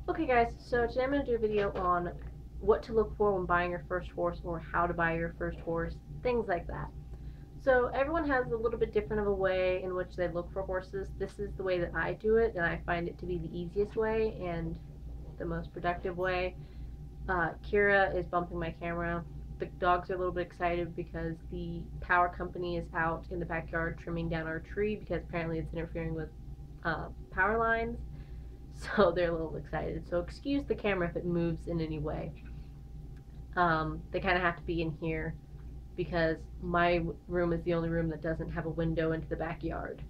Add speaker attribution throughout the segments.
Speaker 1: Okay guys, so today I'm going to do a video on what to look for when buying your first horse or how to buy your first horse, things like that. So everyone has a little bit different of a way in which they look for horses. This is the way that I do it, and I find it to be the easiest way and the most productive way. Kira is bumping my camera. The dogs are a little bit excited because the power company is out in the backyard trimming down our tree because apparently it's interfering with power lines. So they're a little excited. So excuse the camera if it moves in any way. They kind of have to be in here because my room is the only room that doesn't have a window into the backyard.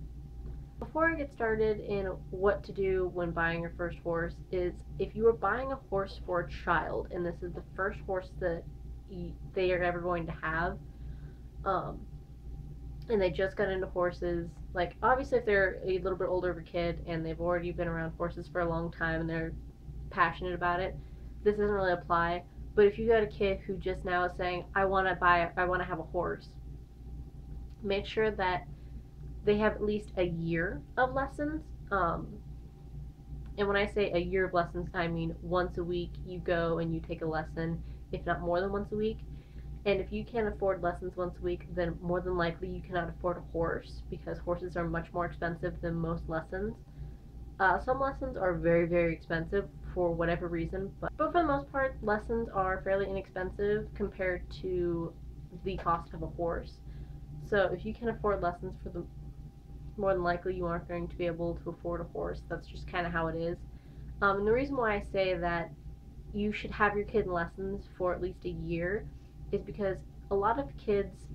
Speaker 1: Before I get started in what to do when buying your first horse is if you are buying a horse for a child and this is the first horse that they are ever going to have, and they just got into horses, like obviously if they're a little bit older of a kid and they've already been around horses for a long time and they're passionate about it, this doesn't really apply. But if you got a kid who just now is saying, I want to have a horse, make sure that they have at least a year of lessons. And when I say a year of lessons, I mean once a week you go and you take a lesson, if not more than once a week. And if you can't afford lessons once a week, then more than likely you cannot afford a horse because horses are much more expensive than most lessons. Some lessons are very, very expensive for whatever reason, but for the most part, lessons are fairly inexpensive compared to the cost of a horse. So if you can afford lessons for the more than likely you aren't going to be able to afford a horse. That's just kind of how it is. And the reason why I say that you should have your kid in lessons for at least a year is because a lot of kids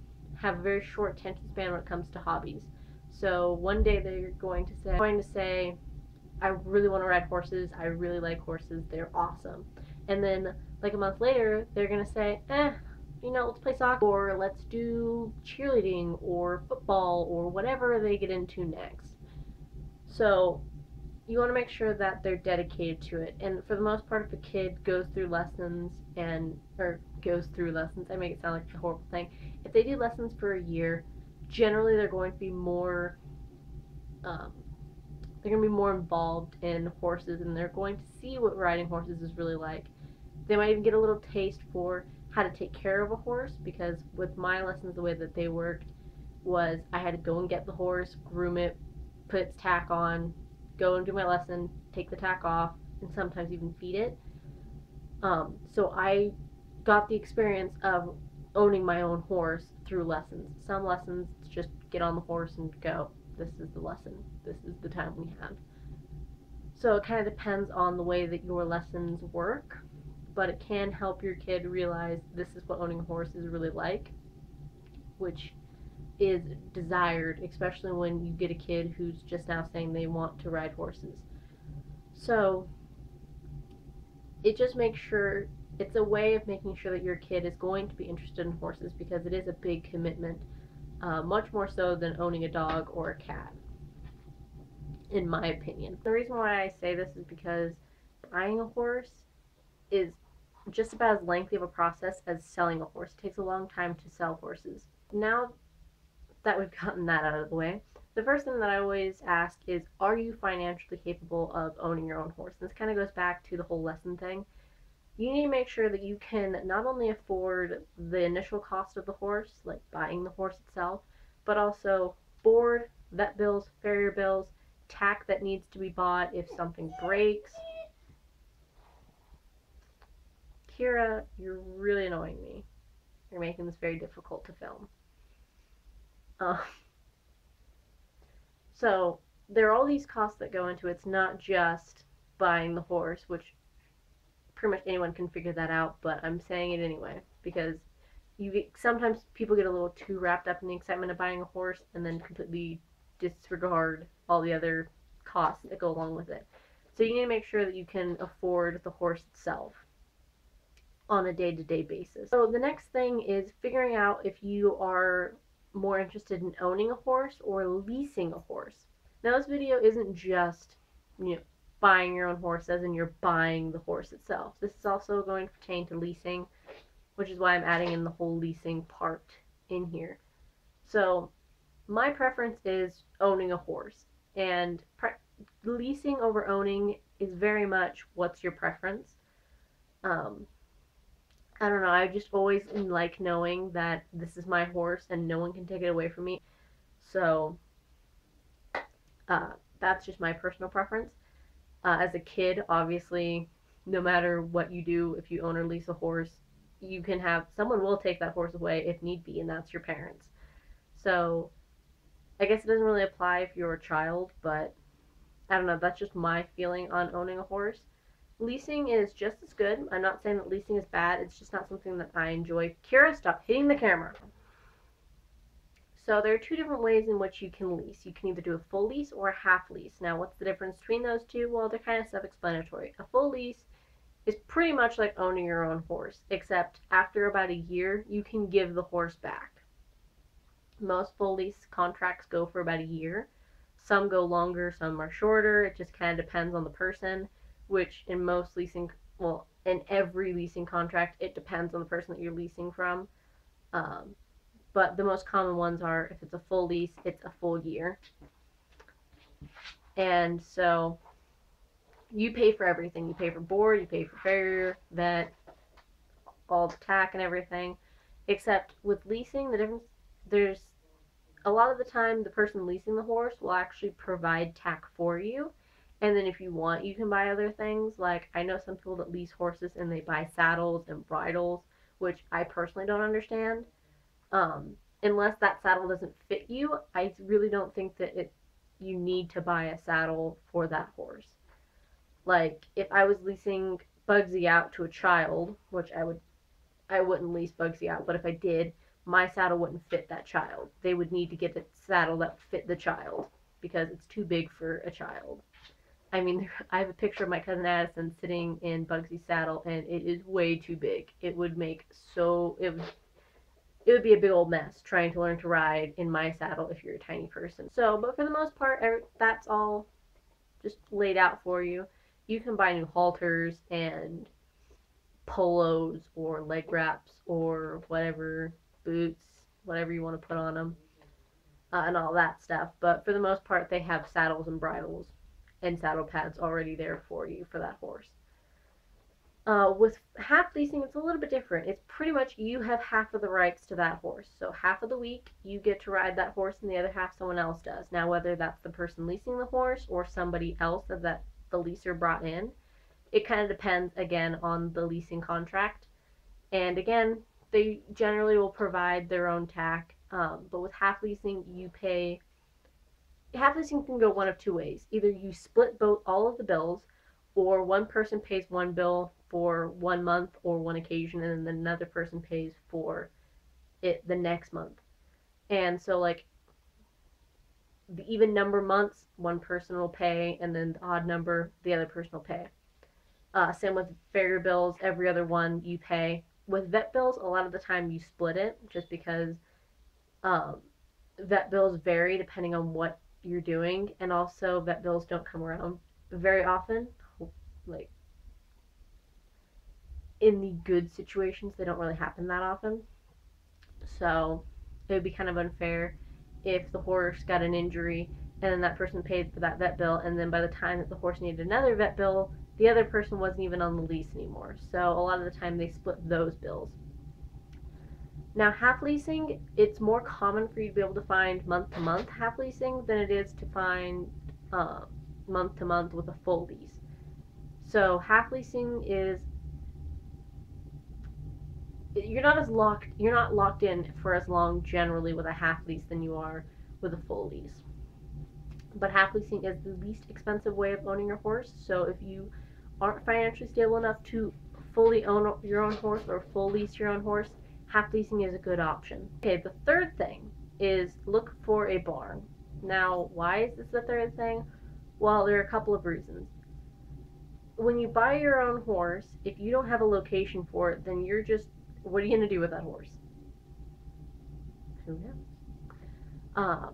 Speaker 1: have a very short attention span when it comes to hobbies. So one day they're going to say I really want to ride horses. I really like horses. They're awesome. And then, like a month later, they're going to say, let's play soccer or let's do cheerleading or football or whatever they get into next. So, you want to make sure that they're dedicated to it. And for the most part, if a kid goes through lessons I make it sound like a horrible thing. If they do lessons for a year, generally they're going to be more involved in horses and they're going to see what riding horses is really like. They might even get a little taste for how to take care of a horse because with my lessons the way that they worked was I had to go and get the horse, groom it, put its tack on, go and do my lesson, take the tack off, and sometimes even feed it. So I got the experience of owning my own horse through lessons. Some lessons just get on the horse and go. This is the lesson. This is the time we have. So it kind of depends on the way that your lessons work, but it can help your kid realize this is what owning a horse is really like, which is desired, especially when you get a kid who's just now saying they want to ride horses. So it just makes sure it's a way of making sure that your kid is going to be interested in horses because it is a big commitment, much more so than owning a dog or a cat, in my opinion. The reason why I say this is because buying a horse is just about as lengthy of a process as selling a horse. It takes a long time to sell horses. Now that we've gotten that out of the way, the first thing that I always ask is, are you financially capable of owning your own horse? And this kind of goes back to the whole lesson thing. You need to make sure that you can not only afford the initial cost of the horse, like buying the horse itself, but also board, vet bills, farrier bills, tack that needs to be bought if something breaks. Kira, you're really annoying me. You're making this very difficult to film. So there are all these costs that go into it. It's not just buying the horse, which pretty much anyone can figure that out, but I'm saying it anyway because sometimes people get a little too wrapped up in the excitement of buying a horse and then completely disregard all the other costs that go along with it. So you need to make sure that you can afford the horse itself on a day-to-day basis. So the next thing is figuring out if you are more interested in owning a horse or leasing a horse. Now this video isn't just, buying your own horse as in you're buying the horse itself. This is also going to pertain to leasing, which is why I'm adding in the whole leasing part in here. So my preference is owning a horse, and leasing over owning is very much what's your preference. I don't know, I just always like knowing that this is my horse and no one can take it away from me. So uh, that's just my personal preference. As a kid, obviously, no matter what you do, if you own or lease a horse, you can have someone will take that horse away if need be, and that's your parents. So I guess it doesn't really apply if you're a child, but I don't know, that's just my feeling on owning a horse. Leasing is just as good. I'm not saying that leasing is bad, it's just not something that I enjoy. Kira, stop hitting the camera. So there are two different ways in which you can lease. You can either do a full lease or a half lease. Now, what's the difference between those two? Well, they're kind of self-explanatory. A full lease is pretty much like owning your own horse, except after about a year, you can give the horse back. Most full lease contracts go for about a year. Some go longer, some are shorter. It just kind of depends on the person, which in most leasing, well, in every leasing contract, it depends on the person that you're leasing from. But the most common ones are, if it's a full lease, it's a full year. And so you pay for everything. You pay for board, you pay for farrier, vet, all the tack and everything. Except with leasing, the difference, there's a lot of the time the person leasing the horse will actually provide tack for you. And then if you want, you can buy other things. Like, I know some people that lease horses and they buy saddles and bridles, which I personally don't understand. Unless that saddle doesn't fit you, I really don't think that you need to buy a saddle for that horse. Like, if I was leasing Bugsy out to a child, which I wouldn't lease Bugsy out, but if I did, my saddle wouldn't fit that child. They would need to get a saddle that fit the child because it's too big for a child. I mean, I have a picture of my cousin Addison sitting in Bugsy's saddle, and it is way too big. It would be a big old mess trying to learn to ride in my saddle if you're a tiny person. So, but for the most part, that's all just laid out for you. You can buy new halters and polos or leg wraps or whatever, boots, whatever you want to put on them, and all that stuff. But for the most part, they have saddles and bridles and saddle pads already there for you for that horse. With half leasing, it's a little bit different. It's pretty much you have half of the rights to that horse. So half of the week, you get to ride that horse, and the other half someone else does. Now, whether that's the person leasing the horse or somebody else that the leaser brought in, it kind of depends, again, on the leasing contract. And again, they generally will provide their own tack. But with half leasing, half leasing can go one of two ways. Either you split all of the bills, or one person pays one bill for 1 month or one occasion, and then another person pays for it the next month. And so, like, the even number months, one person will pay, and then the odd number, the other person will pay. Same with farrier bills, every other one you pay. With vet bills, a lot of the time you split it, just because vet bills vary depending on what you're doing, and also vet bills don't come around very often. Like, in the good situations, they don't really happen that often. So it would be kind of unfair if the horse got an injury and then that person paid for that vet bill, and then by the time that the horse needed another vet bill, the other person wasn't even on the lease anymore. So a lot of the time they split those bills. Now, half leasing, it's more common for you to be able to find month-to-month half leasing than it is to find month-to-month with a full lease. So half leasing is, you're not locked in for as long generally with a half lease than you are with a full lease. But half leasing is the least expensive way of owning your horse. So if you aren't financially stable enough to fully own your own horse or full lease your own horse, half leasing is a good option. Okay, the third thing is look for a barn. Now, why is this the third thing? Well, there are a couple of reasons. When you buy your own horse, if you don't have a location for it, then what are you going to do with that horse? Who knows?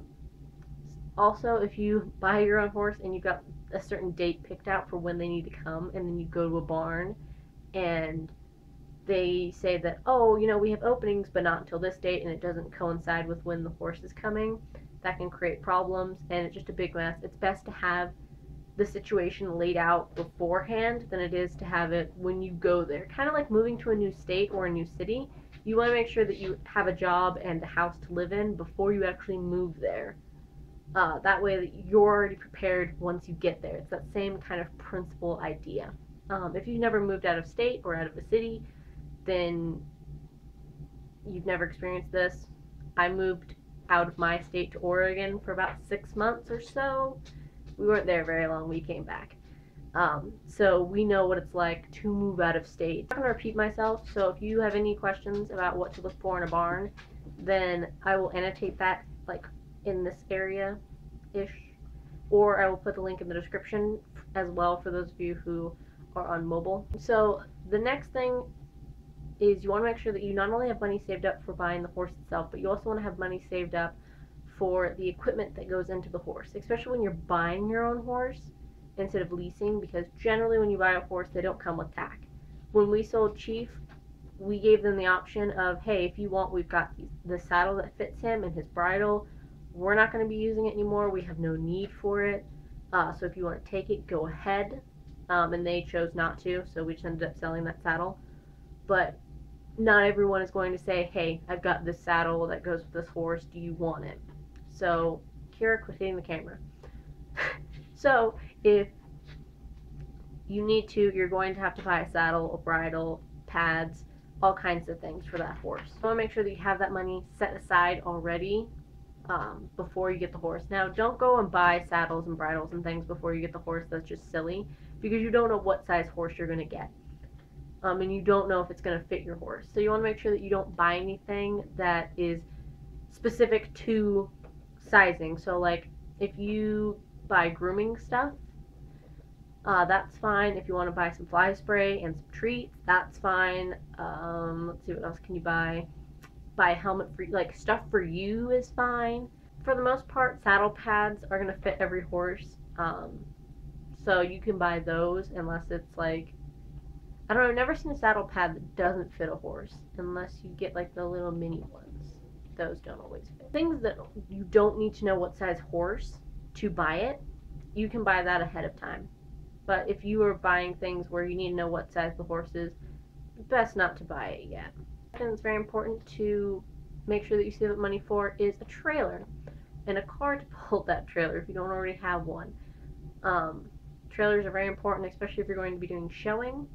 Speaker 1: Also, if you buy your own horse and you've got a certain date picked out for when they need to come, and then you go to a barn and they say that, oh, we have openings but not until this date, and it doesn't coincide with when the horse is coming, that can create problems, and it's just a big mess. It's best to have the situation laid out beforehand than it is to have it when you go there. Kind of like moving to a new state or a new city. You want to make sure that you have a job and a house to live in before you actually move there. That way that you're already prepared once you get there. It's that same kind of principle idea. If you've never moved out of state or out of a city, then you've never experienced this. I moved out of my state to Oregon for about 6 months or so. We weren't there very long. We came back. So we know what it's like to move out of state. I'm not going to repeat myself, so if you have any questions about what to look for in a barn, then I will annotate that like in this area-ish, or I will put the link in the description as well for those of you who are on mobile. So the next thing is you want to make sure that you not only have money saved up for buying the horse itself, but you also want to have money saved up for the equipment that goes into the horse, especially when you're buying your own horse instead of leasing, because generally when you buy a horse, they don't come with tack. When we sold Chief, we gave them the option of, hey, if you want, we've got the saddle that fits him and his bridle. We're not going to be using it anymore. We have no need for it. So if you want to take it, go ahead. And they chose not to, so we just ended up selling that saddle. But not everyone is going to say, hey, I've got this saddle that goes with this horse. Do you want it? So, Kira, quit hitting the camera. So, if you need to, you're going to have to buy a saddle, a bridle, pads, all kinds of things for that horse. So, you want to make sure that you have that money set aside already before you get the horse. Now, don't go and buy saddles and bridles and things before you get the horse. That's just silly, because you don't know what size horse you're going to get. And you don't know if it's going to fit your horse. So you want to make sure that you don't buy anything that is specific to sizing. So like if you buy grooming stuff, that's fine. If you want to buy some fly spray and some treats, that's fine. Let's see, what else can you buy? Buy a helmet for, like, stuff for you is fine. For the most part, saddle pads are going to fit every horse. So you can buy those unless it's like, I don't know, I've never seen a saddle pad that doesn't fit a horse, unless you get like the little mini ones. Those don't always fit. Things that you don't need to know what size horse to buy it, you can buy that ahead of time. But if you are buying things where you need to know what size the horse is, best not to buy it yet. And it's very important to make sure that you save up money for is a trailer and a car to pull that trailer if you don't already have one. Trailers are very important, especially if you're going to be doing showing,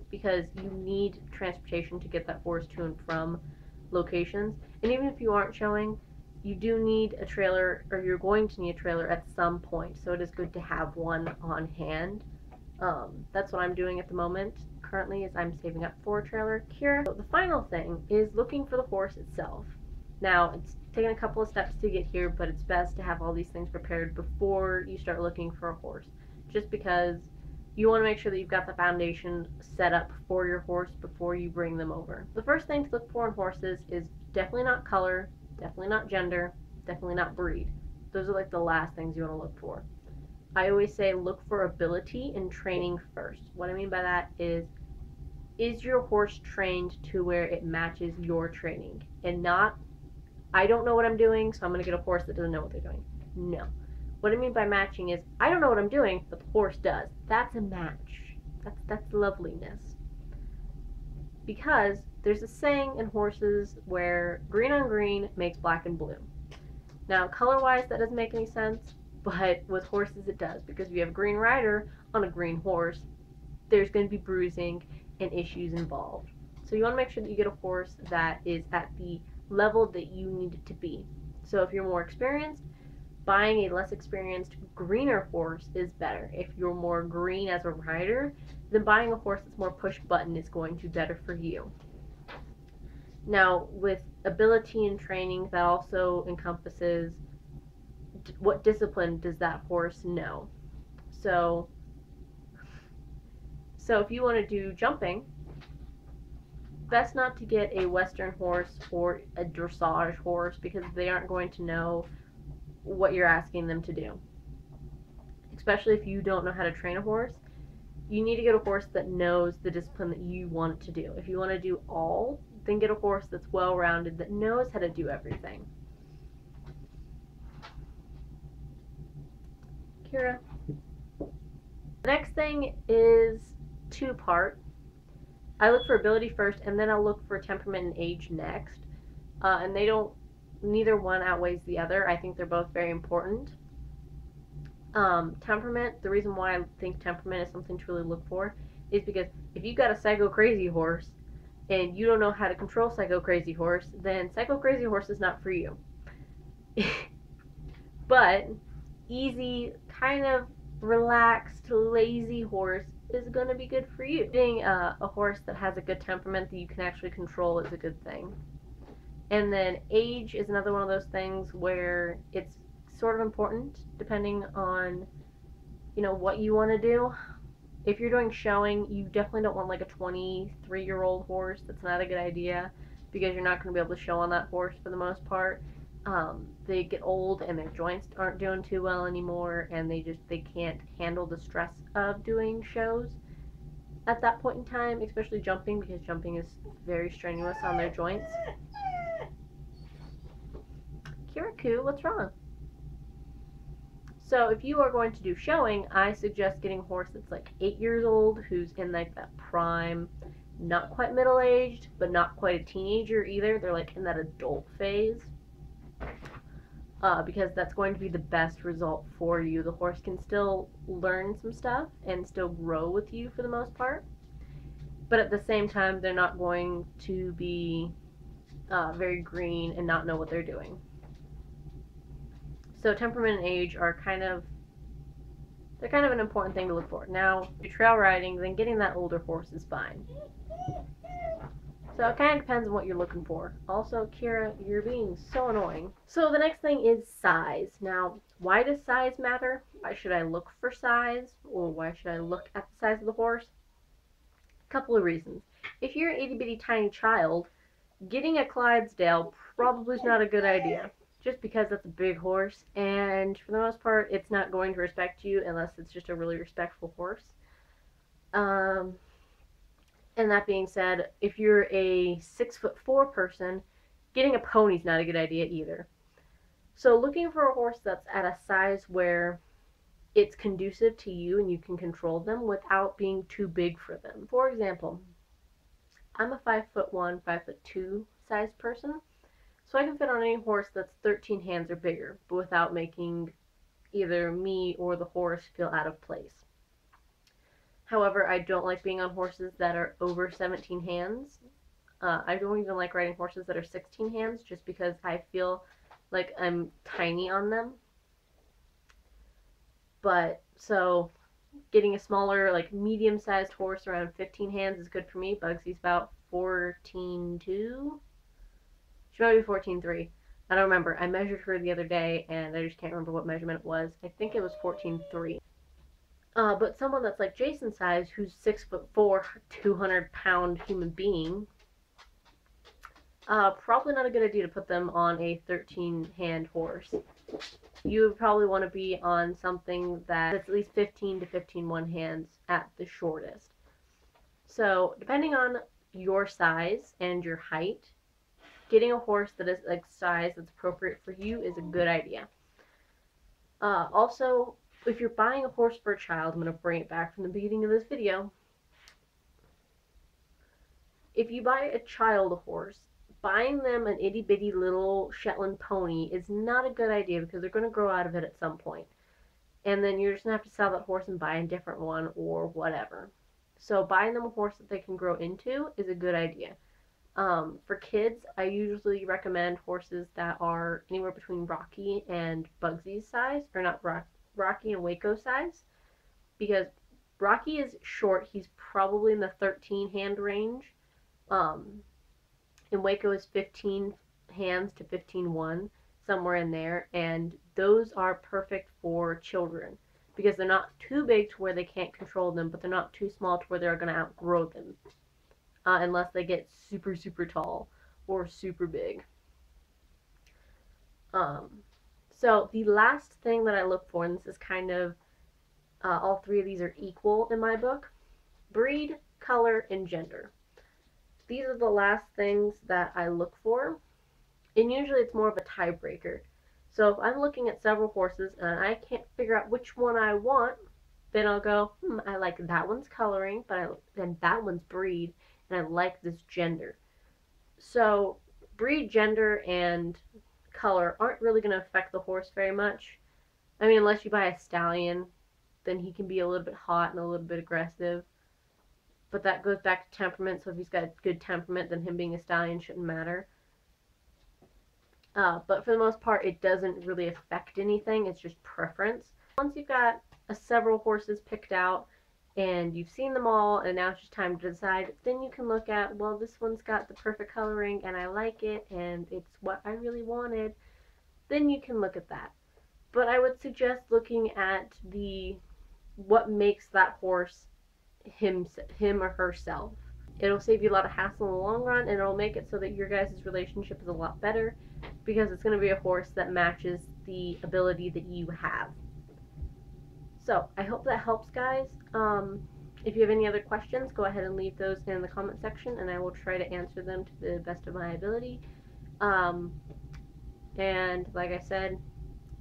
Speaker 1: because you need transportation to get that horse to and from locations. And even if you aren't showing, you do need a trailer, or you're going to need a trailer at some point, so it is good to have one on hand. That's what I'm doing at the moment currently, is I'm saving up for a trailer. Kira, so the final thing is looking for the horse itself. Now, it's taken a couple of steps to get here, but it's best to have all these things prepared before you start looking for a horse, just because you want to make sure that you've got the foundation set up for your horse before you bring them over. The first thing to look for in horses is definitely not color, definitely not gender, definitely not breed. Those are like the last things you want to look for. I always say look for ability and training first. What I mean by that is your horse trained to where it matches your training? And not, I don't know what I'm doing, so I'm going to get a horse that doesn't know what they're doing. No. What I mean by matching is, I don't know what I'm doing, but the horse does. That's a match. That's loveliness. Because there's a saying in horses where green on green makes black and blue. Now, color-wise, that doesn't make any sense, but with horses it does. Because if you have a green rider on a green horse, there's going to be bruising and issues involved. So you want to make sure that you get a horse that is at the level that you need it to be. So if you're more experienced, buying a less experienced, greener horse is better. If you're more green as a rider, then buying a horse that's more push button is going to be better for you. Now, with ability and training, that also encompasses what discipline does that horse know. So if you want to do jumping, best not to get a Western horse or a dressage horse, because they aren't going to know what you're asking them to do. Especially if you don't know how to train a horse, you need to get a horse that knows the discipline that you want it to do. If you want to do all, then get a horse that's well-rounded, that knows how to do everything. Kira? Next thing is two-part. I look for ability first, and then I'll look for temperament and age next. And neither one outweighs the other. I think they're both very important. Temperament, the reason why I think temperament is something to really look for is because if you got a psycho crazy horse and you don't know how to control psycho crazy horse, then psycho crazy horse is not for you. But easy, kind of relaxed, lazy horse is going to be good for you. Getting a horse that has a good temperament that you can actually control is a good thing. And then age is another one of those things where it's sort of important depending on, what you want to do. If you're doing showing, you definitely don't want like a 23-year-old horse. That's not a good idea because you're not going to be able to show on that horse for the most part. They get old and their joints aren't doing too well anymore, and they can't handle the stress of doing shows at that point in time, especially jumping, because jumping is very strenuous on their joints. Kiraku, what's wrong? So if you are going to do showing, I suggest getting a horse that's like 8 years old, who's in like that prime, not quite middle-aged, but not quite a teenager either. They're like in that adult phase. Because that's going to be the best result for you. The horse can still learn some stuff and still grow with you for the most part. But at the same time, they're not going to be very green and not know what they're doing. So temperament and age are kind of an important thing to look for. Now, if you're trail riding, then getting that older horse is fine. So it kind of depends on what you're looking for. Also, Kira, you're being so annoying. So the next thing is size. Now, why does size matter? Why should I look for size? Or why should I look at the size of the horse? A couple of reasons. If you're an itty-bitty tiny child, getting a Clydesdale probably is not a good idea. Just because that's a big horse, and for the most part, it's not going to respect you unless it's just a really respectful horse. And that being said, if you're a 6'4" person, getting a pony's not a good idea either. So looking for a horse that's at a size where it's conducive to you and you can control them without being too big for them. For example, I'm a 5'1", 5'2" size person. So I can fit on any horse that's 13 hands or bigger, but without making either me or the horse feel out of place. However, I don't like being on horses that are over 17 hands. I don't even like riding horses that are 16 hands just because I feel like I'm tiny on them. But, so, getting a smaller, like medium-sized horse around 15 hands is good for me. Bugsy's about 14.2. She might be 14.3. I don't remember. I measured her the other day, and I just can't remember what measurement it was. I think it was 14.3. But someone that's like Jason's size, who's 6'4", 200-pound human being, probably not a good idea to put them on a 13-hand horse. You would probably want to be on something that's at least 15 to 15 hands at the shortest. So, depending on your size and your height, getting a horse that is like size that's appropriate for you is a good idea. Also, if you're buying a horse for a child, I'm going to bring it back from the beginning of this video. If you buy a child a horse, buying them an itty-bitty little Shetland pony is not a good idea because they're going to grow out of it at some point. And then you're just going to have to sell that horse and buy a different one or whatever. So buying them a horse that they can grow into is a good idea. For kids, I usually recommend horses that are anywhere between Rocky and Bugsy's size, or not Rocky and Waco size, because Rocky is short. He's probably in the 13-hand range, and Waco is 15 hands to 15.1, somewhere in there, and those are perfect for children because they're not too big to where they can't control them, but they're not too small to where they're going to outgrow them. Unless they get super, super tall or super big. So the last thing that I look for, and this is kind of, all three of these are equal in my book, breed, color, and gender. These are the last things that I look for, and usually it's more of a tiebreaker. So if I'm looking at several horses and I can't figure out which one I want, then I'll go, I like that one's coloring, and that one's breed, and I like this gender. So breed, gender, and color aren't really going to affect the horse very much. I mean, unless you buy a stallion, then he can be a little bit hot and a little bit aggressive. But that goes back to temperament, so if he's got a good temperament, then him being a stallion shouldn't matter. But for the most part, it doesn't really affect anything. It's just preference. Once you've got several horses picked out and you've seen them all and now it's just time to decide, then you can look at, well, this one's got the perfect coloring and I like it and it's what I really wanted. Then you can look at that. But I would suggest looking at what makes that horse him or herself. It'll save you a lot of hassle in the long run, and it'll make it so that your guys' relationship is a lot better because it's going to be a horse that matches the ability that you have. So I hope that helps, guys. If you have any other questions, go ahead and leave those in the comment section, and I will try to answer them to the best of my ability. And like I said,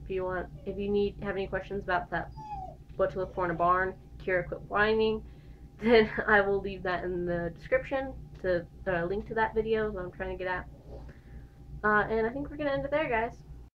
Speaker 1: if you have any questions about that, what to look for in a barn, Kira quit whining, then I will leave that in the description to link to that video that I'm trying to get at. And I think we're going to end it there, guys.